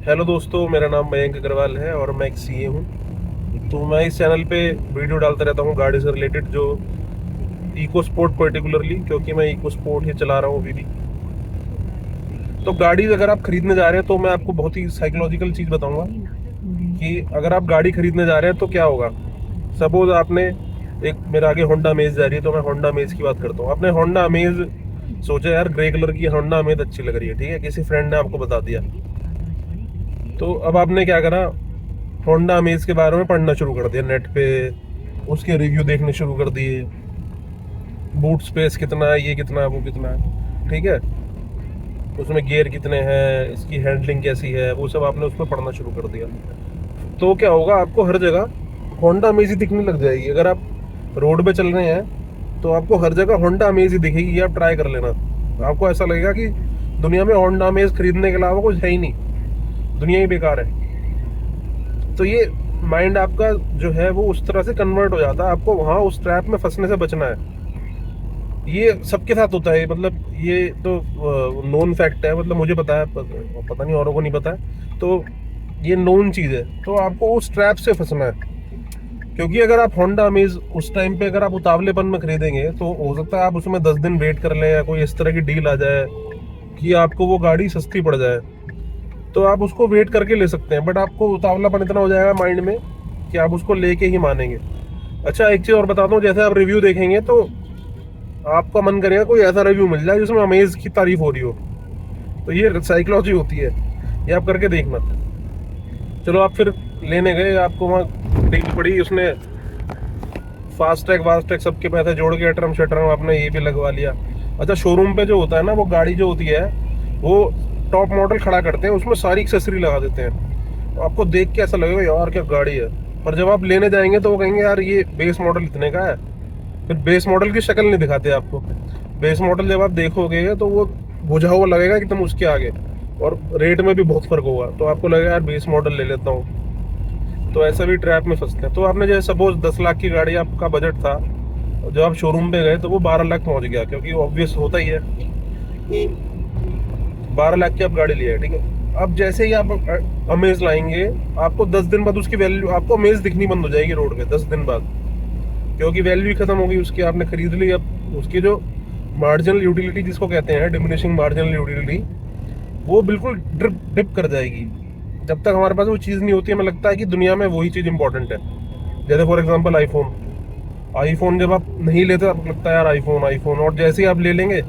Hello दोस्तों, मेरा नाम मयंक अग्रवाल है और मैं एक सीए हूँ। तो मैं इस चैनल पे वीडियो डालता रहता हूँ गाड़ी से रिलेटेड, जो इको स्पोर्ट पर्टिकुलरली, क्योंकि मैं इको स्पोर्ट ही चला रहा हूँ अभी भी। तो गाड़ी अगर आप खरीदने जा रहे हैं तो मैं आपको बहुत ही साइकोलॉजिकल चीज़ बताऊंगा कि अगर आप गाड़ी खरीदने जा रहे हैं तो क्या होगा। सपोज आपने एक मेरे आगे होंडा अमेज जा रही है, तो मैं होंडा अमेज की बात करता हूँ। आपने होंडा अमेज सोचा, यार ग्रे कलर की होंडा अमेज अच्छी लग रही है, ठीक है, किसी फ्रेंड ने आपको बता दिया। तो अब आपने क्या करा, होंडा अमेज के बारे में पढ़ना शुरू कर दिया नेट पे, उसके रिव्यू देखने शुरू कर दिए। बूट स्पेस कितना है, ये कितना है, वो कितना है, ठीक है, उसमें गियर कितने हैं, इसकी हैंडलिंग कैसी है, वो सब आपने उसमें पढ़ना शुरू कर दिया। तो क्या होगा, आपको हर जगह होंडा अमेज ही दिखने लग जाएगी। अगर आप रोड पे चल रहे हैं तो आपको हर जगह होंडा अमेज ही दिखेगी। ये आप ट्राई कर लेना, आपको ऐसा लगेगा कि दुनिया में होंडा अमेज खरीदने के अलावा कुछ है ही नहीं, दुनिया ही बेकार है। तो ये माइंड आपका जो है वो उस तरह से कन्वर्ट हो जाता है। आपको वहां उस ट्रैप में फंसने से बचना है। ये सबके साथ होता है, मतलब ये तो नोन फैक्ट है, मतलब मुझे पता है, पता नहीं औरों को नहीं पता है। तो ये नोन चीज़ है, तो आपको उस ट्रैप से फंसना है। क्योंकि अगर आप होंडा अमेज उस टाइम पे अगर आप उतावलेपन में खरीदेंगे तो हो सकता है आप उसमें 10 दिन वेट कर लें, या कोई इस तरह की डील आ जाए कि आपको वो गाड़ी सस्ती पड़ जाए, तो आप उसको वेट करके ले सकते हैं। बट आपको उतावलापन इतना हो जाएगा माइंड में कि आप उसको लेके ही मानेंगे। अच्छा, एक चीज़ और बताता हूँ, जैसे आप रिव्यू देखेंगे तो आपका मन करेगा कोई ऐसा रिव्यू मिल जाए जिसमें अमेज की तारीफ हो रही हो। तो ये साइकोलॉजी होती है, ये आप करके देखना। चलो, आप फिर लेने गए, आपको वहाँ डील पड़ी, उसने फास्टैग वास्टैग सबके पैसे जोड़ के अटरम शटरम आपने ये भी लगवा लिया। अच्छा, शोरूम पे जो होता है ना, वो गाड़ी जो होती है वो टॉप मॉडल खड़ा करते हैं, उसमें सारी एक्सेसरी लगा देते हैं। तो आपको देख के ऐसा लगेगा यार क्या गाड़ी है। पर जब आप लेने जाएंगे तो वो कहेंगे यार ये बेस मॉडल इतने का है। फिर बेस मॉडल की शक्ल नहीं दिखाते आपको। बेस मॉडल जब आप देखोगे तो वो बुझा हुआ लगेगा कि तुम उसके आगे, और रेट में भी बहुत फर्क होगा। तो आपको लगेगा यार बेस मॉडल ले लेता हूँ। तो ऐसा भी ट्रैप में फंसते हैं। तो आपने जैसे सपोज 10 लाख की गाड़ी आपका बजट था, जब आप शोरूम पे गए तो वो 12 लाख पहुंच गया, क्योंकि ऑब्वियस होता ही है, 12 लाख की आप गाड़ी लिया है, ठीक है। अब जैसे ही आप अमेज लाएंगे, आपको 10 दिन बाद उसकी वैल्यू, आपको अमेज दिखनी बंद हो जाएगी रोड पे 10 दिन बाद, क्योंकि वैल्यू ही खत्म होगी उसकी, आपने खरीद ली। अब उसकी जो मार्जिनल यूटिलिटी जिसको कहते हैं, डिमिनिशिंग मार्जिनल यूटिलिटी, वो बिल्कुल ड्रिप डिप कर जाएगी। जब तक हमारे पास वो चीज़ नहीं होती, हमें लगता है कि दुनिया में वही चीज़ इंपॉर्टेंट है। जैसे फॉर एग्जांपल आईफोन। आईफोन जब आप नहीं लेते आपको लगता है यार आईफोन आईफोन, और जैसे ही आप ले लेंगे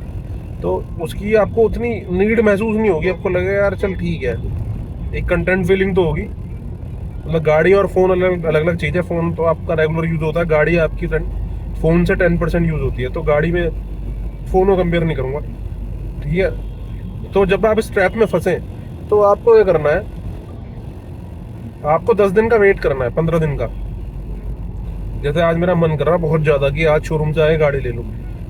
तो उसकी आपको उतनी नीड महसूस नहीं होगी। आपको लगेगा यार चल ठीक है, एक कंटेंट फीलिंग तो होगी। मतलब गाड़ी और फ़ोन अलग अलग अलग चीज़ है। फ़ोन तो आपका रेगुलर यूज़ होता है, गाड़ी आपकी फ़ोन से 10% यूज़ होती है। तो गाड़ी में फ़ोन को कंपेयर नहीं करूँगा, ठीक है। तो जब आप इस ट्रैप में फंसे तो आपको क्या करना है, आपको 10 दिन का वेट करना है, 15 दिन का। जैसे आज मेरा मन कर रहा है बहुत ज़्यादा कि आज शोरूम से आए गाड़ी ले लूँ,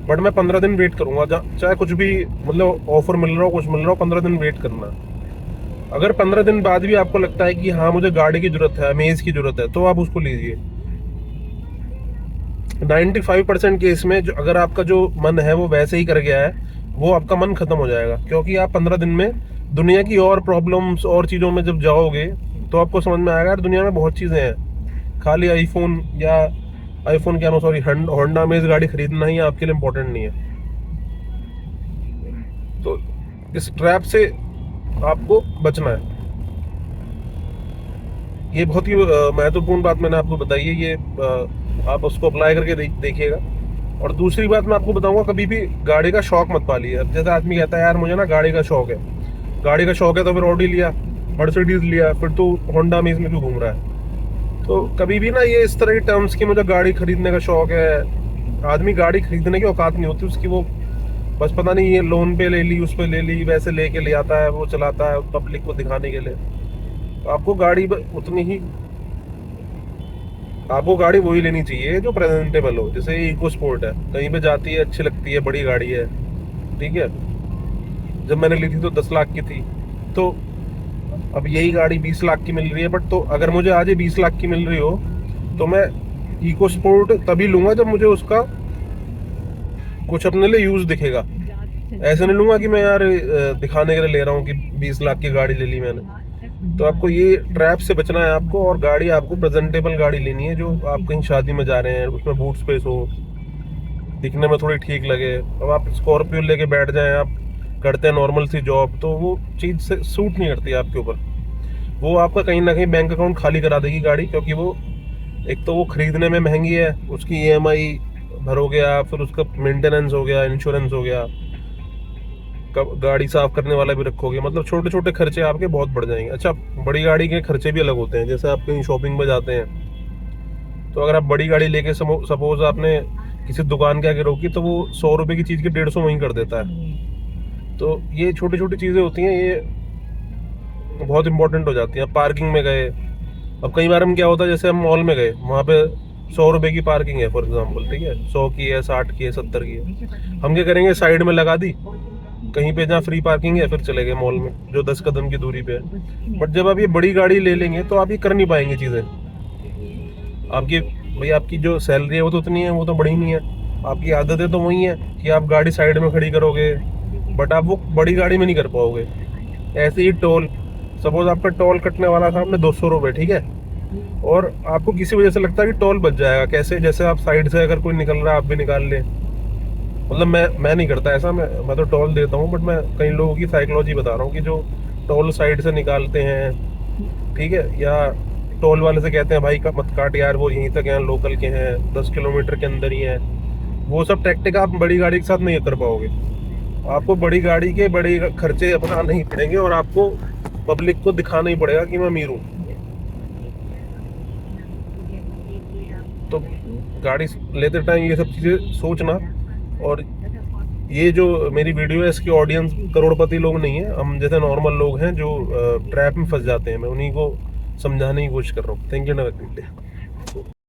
बट मैं 15 दिन वेट करूँगा, चाहे कुछ भी मतलब ऑफर मिल रहा हो, कुछ मिल रहा हो, 15 दिन वेट करना। अगर 15 दिन बाद भी आपको लगता है कि हाँ मुझे गाड़ी की जरूरत है, अमेज की जरूरत है, तो आप उसको लीजिए। 95% केस में जो, अगर आपका जो मन है वो वैसे ही कर गया है, वो आपका मन खत्म हो जाएगा। क्योंकि आप 15 दिन में दुनिया की और प्रॉब्लम्स और चीज़ों में जब जाओगे तो आपको समझ में आएगा यार दुनिया में बहुत चीज़ें हैं। खाली आईफोन या आईफोन क्या, नो सॉरी, होंडा अमेज गाड़ी खरीदना ही आपके लिए इम्पोर्टेंट नहीं है। तो इस ट्रैप से आपको बचना है। ये बहुत ही महत्वपूर्ण बात मैंने आपको बताई है। ये आप उसको अप्लाई करके देखिएगा। और दूसरी बात मैं आपको बताऊंगा, कभी भी गाड़ी का शौक मत पालिए। अब जैसे आदमी कहता है यार मुझे ना गाड़ी का शौक है, गाड़ी का शौक है तो फिर ऑडी लिया, मर्सिडीज लिया, फिर तो होंडा अमेज में क्यों घूम रहा है। तो कभी भी ना ये इस तरह की टर्म्स की मुझे गाड़ी खरीदने का शौक है, आदमी गाड़ी खरीदने की औकात नहीं होती उसकी। वो बस पता नहीं ये लोन पे ले ली, उस पे ले ली, वैसे लेके ले आता है, वो चलाता है पब्लिक को दिखाने के लिए। तो आपको गाड़ी उतनी ही, आपको गाड़ी वही लेनी चाहिए जो प्रेजेंटेबल हो। जैसे इको स्पोर्ट है, कहीं पे जाती है, अच्छी लगती है, बड़ी गाड़ी है, ठीक है। जब मैंने ली थी तो 10 लाख की थी, तो अब यही गाड़ी 20 लाख की मिल रही है। बट तो अगर मुझे आज ये 20 लाख की मिल रही हो तो मैं इको स्पोर्ट तभी लूंगा जब मुझे उसका कुछ अपने लिए यूज दिखेगा। ऐसे नहीं लूंगा कि मैं यार दिखाने के लिए ले रहा हूँ कि 20 लाख की गाड़ी ले ली मैंने। तो आपको ये ट्रैप से बचना है आपको, और गाड़ी आपको प्रेजेंटेबल गाड़ी लेनी है, जो आप कहीं शादी में जा रहे हैं उसमें बूट स्पेस हो, दिखने में थोड़ी ठीक लगे। अब आप स्कॉर्पियो लेके बैठ जाएं, आप करते हैं नॉर्मल सी जॉब, तो वो चीज़ से सूट नहीं करती आपके ऊपर। वो आपका कहीं ना कहीं बैंक अकाउंट खाली करा देगी गाड़ी, क्योंकि वो एक तो वो खरीदने में महंगी है, उसकी ईएमआई भरोगे आप, फिर उसका मेंटेनेंस हो गया, इंश्योरेंस हो गया, गाड़ी साफ करने वाला भी रखोगे, मतलब छोटे छोटे खर्चे आपके बहुत बढ़ जाएंगे। अच्छा, बड़ी गाड़ी के खर्चे भी अलग होते हैं। जैसे आप कहीं शॉपिंग में जाते हैं, तो अगर आप बड़ी गाड़ी लेके सपोज आपने किसी दुकान के आगे रोकी, तो वो 100 रुपए की चीज़ की 150 वहीं कर देता है। तो ये छोटी छोटी चीज़ें होती हैं, ये बहुत इंपॉर्टेंट हो जाती हैं। पार्किंग में गए, अब कई बार हम क्या होता है, जैसे हम मॉल में गए, वहाँ पे 100 रुपए की पार्किंग है फॉर एग्जाम्पल, ठीक है, 100 की है, 60 की है, 70 की है। हम क्या करेंगे, साइड में लगा दी कहीं पे जहाँ फ्री पार्किंग है, फिर चले गए मॉल में जो 10 कदम की दूरी पे है। बट जब आप ये बड़ी गाड़ी ले लेंगे, तो आप ये कर नहीं पाएंगे चीज़ें। आपकी भाई आपकी जो सैलरी है वो तो उतनी है, वो तो बढ़ी नहीं है। आपकी आदतें तो वही है कि आप गाड़ी साइड में खड़ी करोगे, बट आप वो बड़ी गाड़ी में नहीं कर पाओगे। ऐसे ही टोल, सपोज आपका टोल कटने वाला था आपने 200 रुपये, ठीक है, और आपको किसी वजह से लगता है कि टोल बच जाएगा, कैसे, जैसे आप साइड से अगर कोई निकल रहा है आप भी निकाल ले। मतलब मैं नहीं करता ऐसा, मैं तो टोल देता हूँ, बट मैं कई लोगों की साइकोलॉजी बता रहा हूँ कि जो टोल साइड से निकालते हैं, ठीक है, या टोल वाले से कहते हैं भाई का मत काट यार, वो यहीं तक हैं, लोकल के हैं, 10 किलोमीटर के अंदर ही हैं। वो सब टैक्टिक आप बड़ी गाड़ी के साथ नहीं कर पाओगे। आपको बड़ी गाड़ी के बड़े खर्चे अपनाने ही पड़ेंगे, और आपको पब्लिक को दिखाना ही पड़ेगा कि मैं अमीर हूँ। तो गाड़ी लेते टाइम ये सब चीज़ें सोचना। और ये जो मेरी वीडियो है, इसकी ऑडियंस करोड़पति लोग नहीं है, हम जैसे नॉर्मल लोग हैं जो ट्रैप में फंस जाते हैं। मैं उन्हीं को समझाने की कोशिश कर रहा हूँ। Thank you.